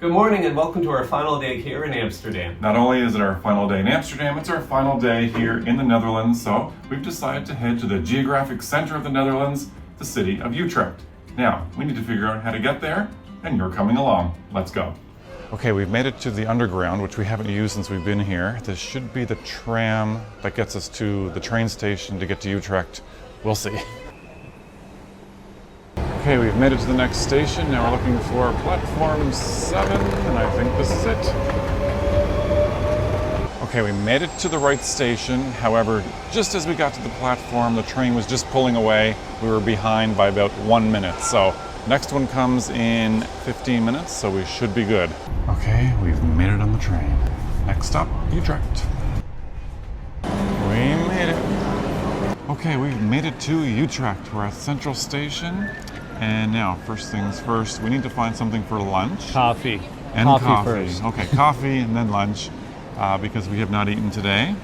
Good morning and welcome to our final day here in Amsterdam. Not only is it our final day in Amsterdam, it's our final day here in the Netherlands, so we've decided to head to the geographic center of the Netherlands, the city of Utrecht. Now, we need to figure out how to get there, and you're coming along. Let's go. Okay, we've made it to the underground, which we haven't used since we've been here. This should be the tram that gets us to the train station to get to Utrecht. We'll see. Okay, we've made it to the next station. Now we're looking for platform 7, and I think this is it. Okay, we made it to the right station. However, just as we got to the platform, the train was just pulling away. We were behind by about 1 minute. So next one comes in 15 minutes, so we should be good. Okay, we've made it on the train. Next stop, Utrecht. We made it. Okay, we've made it to Utrecht. We're at Central Station. And now, first things first, we need to find something for lunch. Coffee. And coffee first. Okay, coffee and then lunch, because we have not eaten today.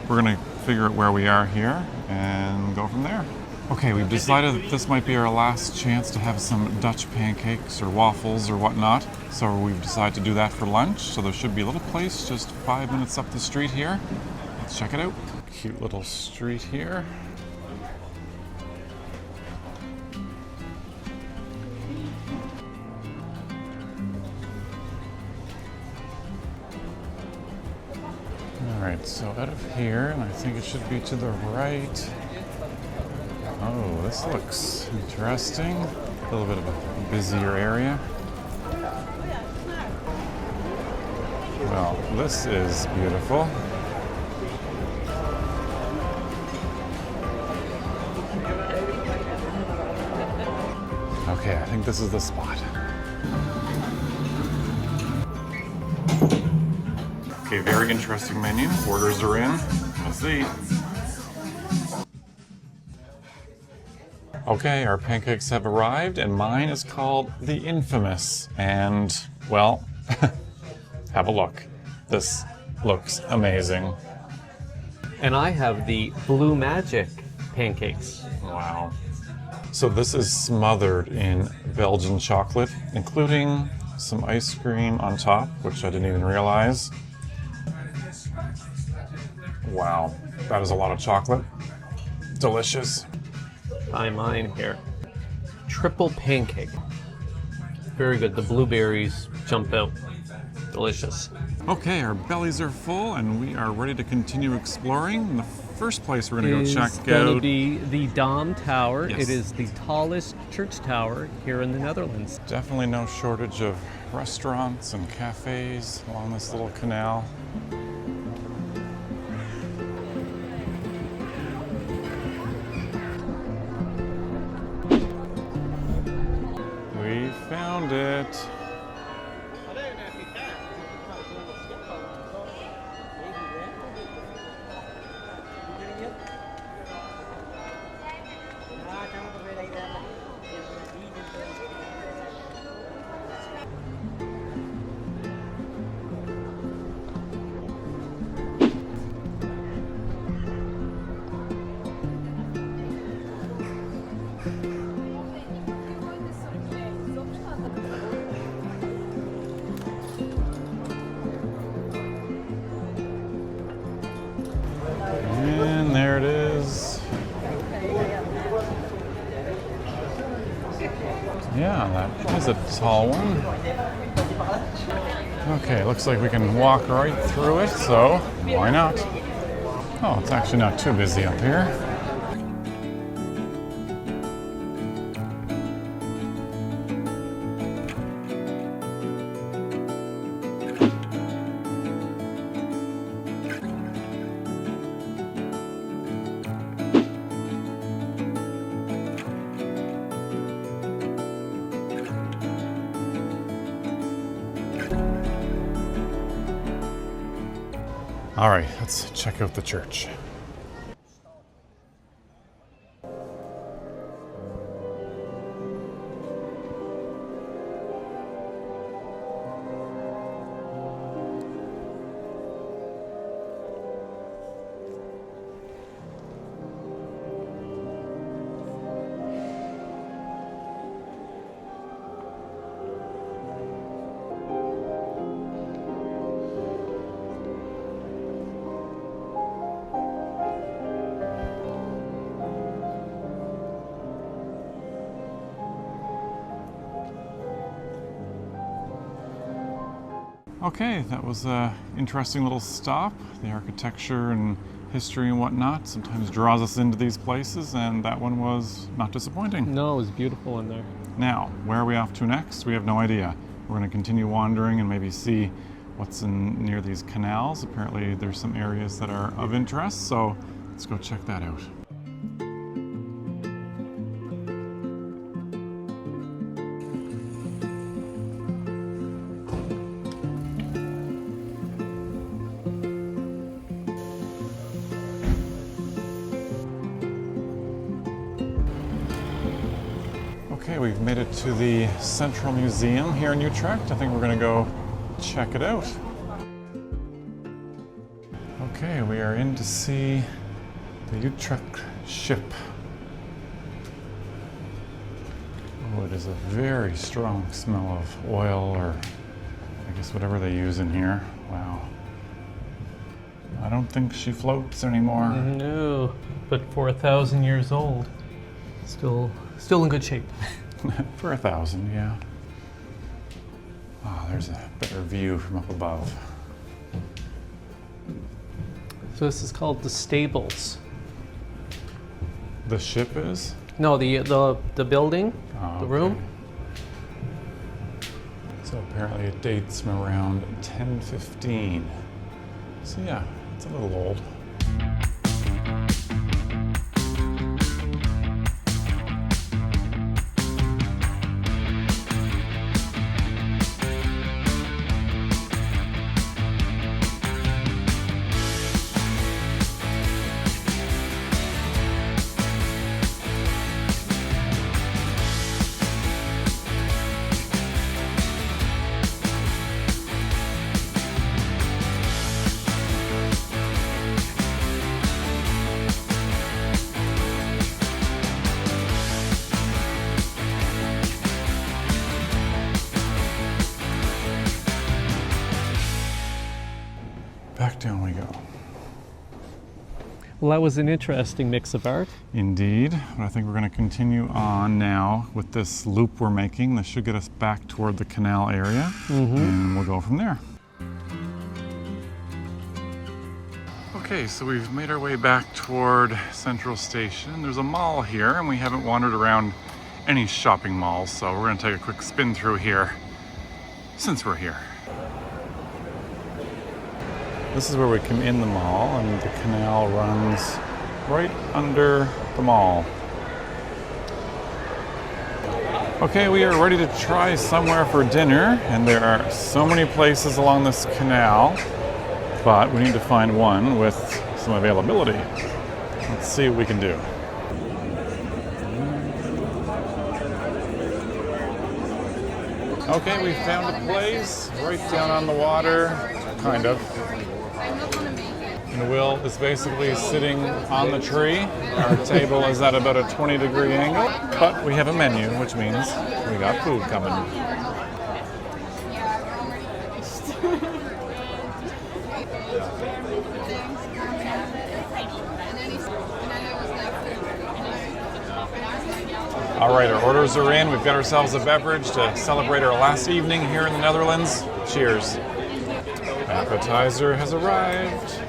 We're gonna figure out where we are here and go from there. Okay, we've decided that this might be our last chance to have some Dutch pancakes or waffles or whatnot. So we've decided to do that for lunch. So there should be a little place just 5 minutes up the street here. Let's check it out. Cute little street here. Alright, so out of here, and I think it should be to the right. Oh, this looks interesting. A little bit of a busier area. Well, this is beautiful. Okay, I think this is the spot. Okay, very interesting menu. Orders are in. Let's see. Okay, our pancakes have arrived, and mine is called the Infamous. And, well, have a look. This looks amazing. And I have the Blue Magic pancakes. Wow. So this is smothered in Belgian chocolate, including some ice cream on top, which I didn't even realize. Wow, that is a lot of chocolate. Delicious. Try mine here. Triple pancake. Very good. The blueberries jump out. Delicious. Okay, our bellies are full and we are ready to continue exploring. And the first place we're going to go check It's going to out be the Dom Tower. Yes. It is the tallest church tower here in the Netherlands. Definitely no shortage of restaurants and cafes along this little canal. We found it. And there it is. Yeah, that is a tall one. Okay, looks like we can walk right through it, so why not? Oh, it's actually not too busy up here. All right, let's check out the church. Okay, that was an interesting little stop. The architecture and history and whatnot sometimes draws us into these places, and that one was not disappointing. No, it was beautiful in there. Now, where are we off to next? We have no idea. We're going to continue wandering and maybe see what's near these canals. Apparently there's some areas that are of interest, so let's go check that out. Okay, we've made it to the Central Museum here in Utrecht. I think we're going to go check it out. Okay, we are in to see the Utrecht ship. Oh, it is a very strong smell of oil, or I guess whatever they use in here. Wow. I don't think she floats anymore. No, but for 1,000 years old, still in good shape. For 1,000, yeah. Oh, there's a better view from up above. So this is called the stables. The ship is? No, the building, Oh, the room. okay. So apparently it dates from around 1015. So yeah, it's a little old. Back down we go. Well, that was an interesting mix of art. Indeed, but I think we're going to continue on now with this loop we're making. This should get us back toward the canal area, and we'll go from there. Okay, so we've made our way back toward Central Station. There's a mall here, and we haven't wandered around any shopping malls, so we're going to take a quick spin through here since we're here. This is where we come in the mall, and the canal runs right under the mall. Okay, we are ready to try somewhere for dinner, and there are so many places along this canal, but we need to find one with some availability. Let's see what we can do. Okay, we found a place right down on the water, kind of. And Will is basically sitting on the tree. Our table is at about a 20-degree angle, but we have a menu, which means we got food coming. All right, our orders are in. We've got ourselves a beverage to celebrate our last evening here in the Netherlands. Cheers. Appetizer has arrived.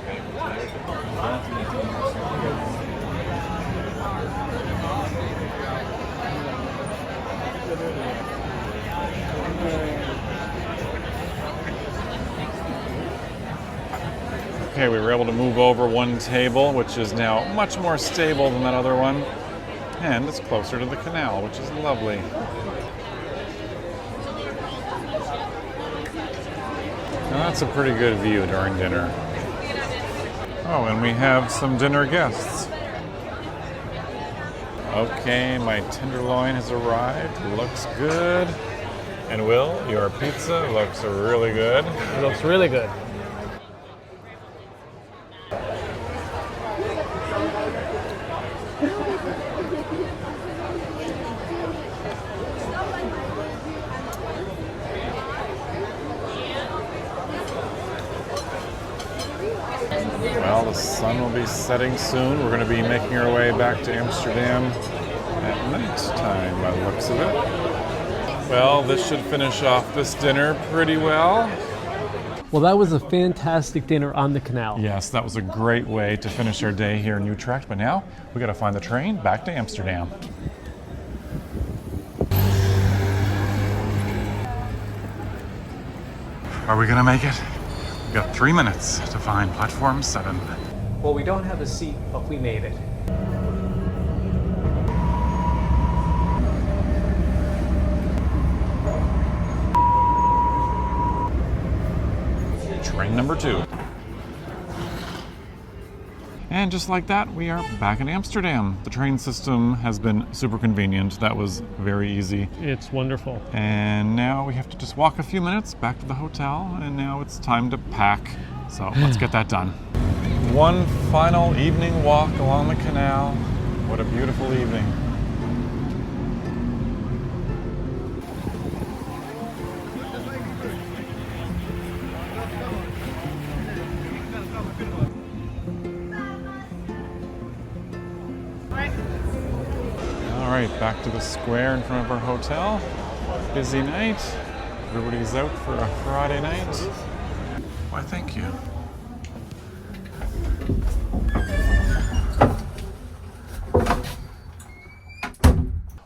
Okay, we were able to move over one table, which is now much more stable than that other one. And it's closer to the canal, which is lovely. Now that's a pretty good view during dinner. Oh, and we have some dinner guests. Okay, my tenderloin has arrived. Looks good. And Will, your pizza looks really good. It looks really good. Well, the sun will be setting soon. We're going to be making our way back to Amsterdam at night time by the looks of it. Well, this should finish off this dinner pretty well. Well, that was a fantastic dinner on the canal. Yes, that was a great way to finish our day here in Utrecht, but now we gotta find the train back to Amsterdam. Are we gonna make it? We've got 3 minutes to find platform 7. Well, we don't have a seat, but we made it. Train number 2. And just like that, we are back in Amsterdam. The train system has been super convenient. That was very easy. It's wonderful. And now we have to just walk a few minutes back to the hotel, and now it's time to pack. So let's get that done. One final evening walk along the canal. What a beautiful evening. All right, back to the square in front of our hotel. Busy night. Everybody's out for a Friday night. Why, thank you.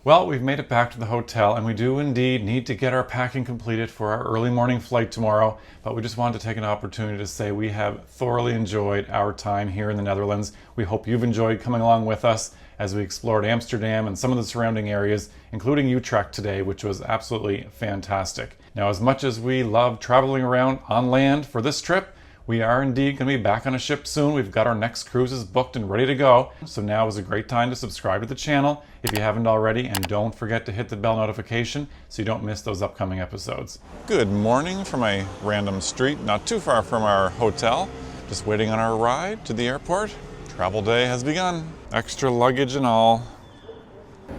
Well, we've made it back to the hotel, and we do indeed need to get our packing completed for our early morning flight tomorrow, but we just wanted to take an opportunity to say we have thoroughly enjoyed our time here in the Netherlands. We hope you've enjoyed coming along with us as we explored Amsterdam and some of the surrounding areas, including Utrecht today, which was absolutely fantastic. Now, as much as we love traveling around on land for this trip, we are indeed going to be back on a ship soon. We've got our next cruises booked and ready to go. So now is a great time to subscribe to the channel if you haven't already, and don't forget to hit the bell notification so you don't miss those upcoming episodes. Good morning from a random street not too far from our hotel. Just waiting on our ride to the airport. Travel day has begun. Extra luggage and all.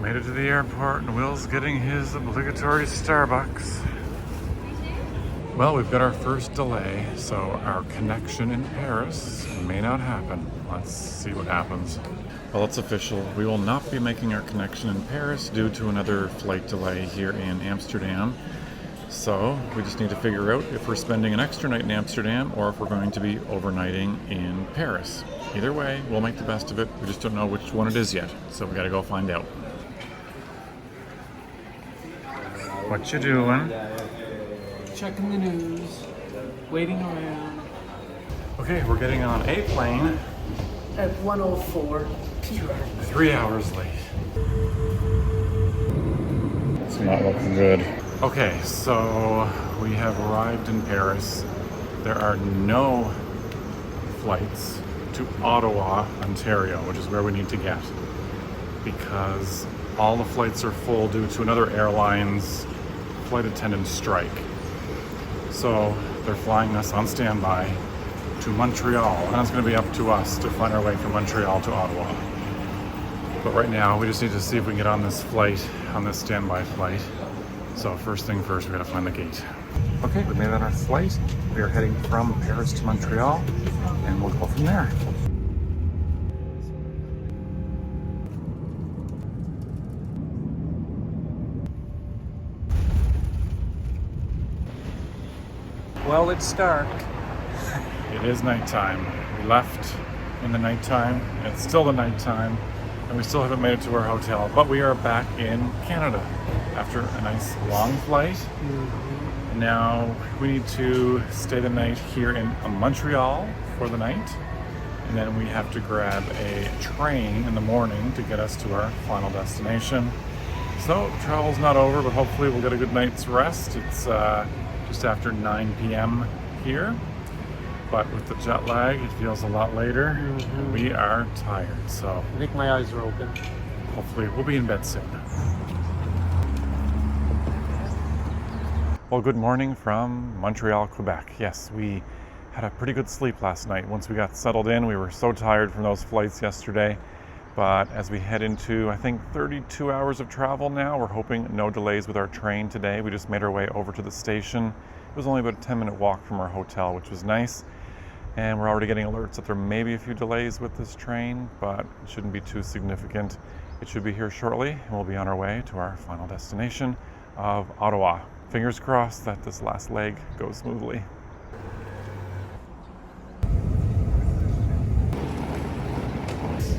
Made it to the airport, and Will's getting his obligatory Starbucks. Well, we've got our first delay, so our connection in Paris may not happen. Let's see what happens. Well, it's official. We will not be making our connection in Paris due to another flight delay here in Amsterdam. So we just need to figure out if we're spending an extra night in Amsterdam or if we're going to be overnighting in Paris. Either way, we'll make the best of it. We just don't know which one it is yet, so we gotta go find out. What you doing? Checking the news, waiting around. Okay, we're getting on a plane. At 1:04 p.m. 3 hours late. It's not looking good. Okay, so we have arrived in Paris. There are no flights to Ottawa, Ontario, which is where we need to get, because all the flights are full due to another airline's flight attendant strike. So they're flying us on standby to Montreal, and it's going to be up to us to find our way from Montreal to Ottawa. But right now, we just need to see if we can get on this flight, on this standby flight. So first thing first, we got to find the gate. Okay, we made it on our flight. We are heading from Paris to Montreal, and we'll go from there. Well, it's dark. It is nighttime. We left in the nighttime, and it's still the nighttime, and we still haven't made it to our hotel, but we are back in Canada after a nice long flight. Now we need to stay the night here in Montreal for the night, and then we have to grab a train in the morning to get us to our final destination. So travel's not over, but hopefully we'll get a good night's rest. It's just after 9 p.m. here, but with the jet lag, it feels a lot later. We are tired, so I think my eyes are open. hopefully we'll be in bed soon. Well, good morning from Montreal, Quebec. Yes, we had a pretty good sleep last night. Once we got settled in, we were so tired from those flights yesterday. But as we head into, I think, 32 hours of travel now, we're hoping no delays with our train today. We just made our way over to the station. It was only about a 10-minute walk from our hotel, which was nice. And we're already getting alerts that there may be a few delays with this train, but it shouldn't be too significant. It should be here shortly, and we'll be on our way to our final destination of Ottawa. Fingers crossed that this last leg goes smoothly.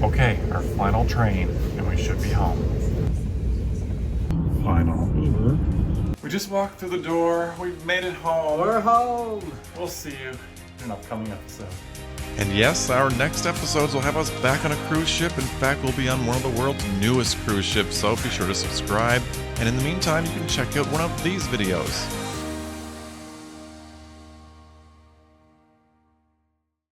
Okay, our final train, and we should be home. Final. We just walked through the door. We've made it home. We're home. We'll see you in an upcoming episode. And yes, our next episodes will have us back on a cruise ship. In fact, we'll be on one of the world's newest cruise ships, so be sure to subscribe. And in the meantime, you can check out one of these videos.